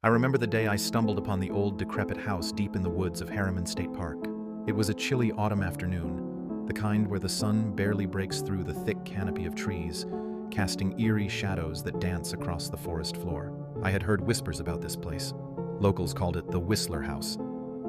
I remember the day I stumbled upon the old, decrepit house deep in the woods of Harriman State Park. It was a chilly autumn afternoon, the kind where the sun barely breaks through the thick canopy of trees, casting eerie shadows that dance across the forest floor. I had heard whispers about this place. Locals called it the Whistler House,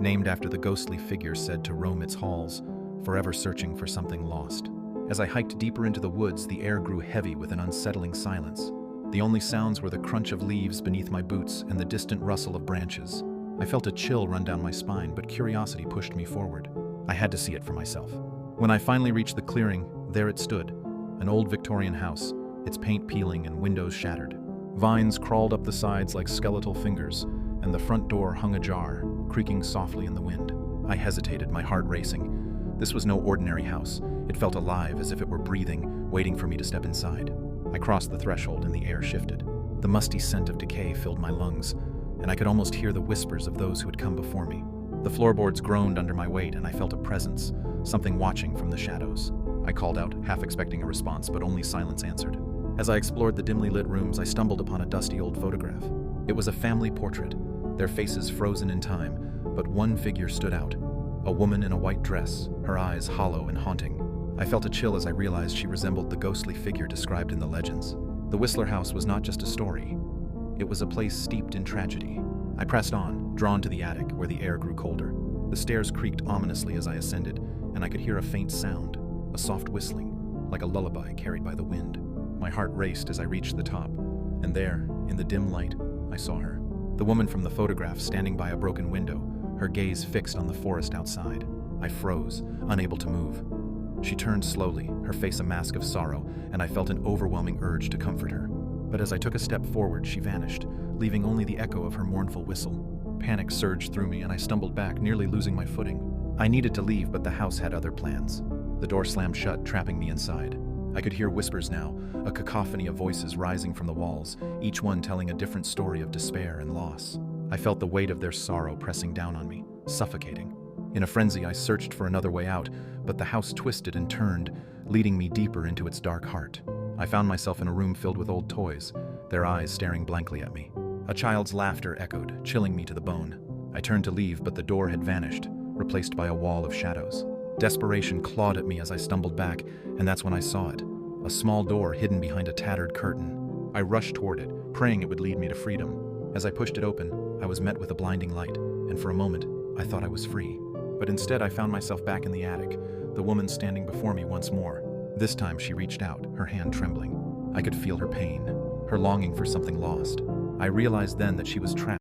named after the ghostly figure said to roam its halls, forever searching for something lost. As I hiked deeper into the woods, the air grew heavy with an unsettling silence. The only sounds were the crunch of leaves beneath my boots and the distant rustle of branches. I felt a chill run down my spine, but curiosity pushed me forward. I had to see it for myself. When I finally reached the clearing, there it stood, an old Victorian house, its paint peeling and windows shattered. Vines crawled up the sides like skeletal fingers, and the front door hung ajar, creaking softly in the wind. I hesitated, my heart racing. This was no ordinary house. It felt alive, as if it were breathing, waiting for me to step inside. I crossed the threshold and the air shifted. The musty scent of decay filled my lungs, and I could almost hear the whispers of those who had come before me. The floorboards groaned under my weight, and I felt a presence, something watching from the shadows. I called out, half expecting a response, but only silence answered. As I explored the dimly lit rooms, I stumbled upon a dusty old photograph. It was a family portrait, their faces frozen in time, but one figure stood out. A woman in a white dress, her eyes hollow and haunting. I felt a chill as I realized she resembled the ghostly figure described in the legends. The Whistler House was not just a story. It was a place steeped in tragedy. I pressed on, drawn to the attic, where the air grew colder. The stairs creaked ominously as I ascended, and I could hear a faint sound, a soft whistling, like a lullaby carried by the wind. My heart raced as I reached the top, and there, in the dim light, I saw her. The woman from the photograph, standing by a broken window, her gaze fixed on the forest outside. I froze, unable to move. She turned slowly, her face a mask of sorrow, and I felt an overwhelming urge to comfort her. But as I took a step forward, she vanished, leaving only the echo of her mournful whistle. Panic surged through me, and I stumbled back, nearly losing my footing. I needed to leave, but the house had other plans. The door slammed shut, trapping me inside. I could hear whispers now, a cacophony of voices rising from the walls, each one telling a different story of despair and loss. I felt the weight of their sorrow pressing down on me, suffocating. In a frenzy, I searched for another way out, but the house twisted and turned, leading me deeper into its dark heart. I found myself in a room filled with old toys, their eyes staring blankly at me. A child's laughter echoed, chilling me to the bone. I turned to leave, but the door had vanished, replaced by a wall of shadows. Desperation clawed at me as I stumbled back, and that's when I saw it. A small door hidden behind a tattered curtain. I rushed toward it, praying it would lead me to freedom. As I pushed it open, I was met with a blinding light, and for a moment, I thought I was free. But instead, I found myself back in the attic, the woman standing before me once more. This time, she reached out, her hand trembling. I could feel her pain, her longing for something lost. I realized then that she was trapped.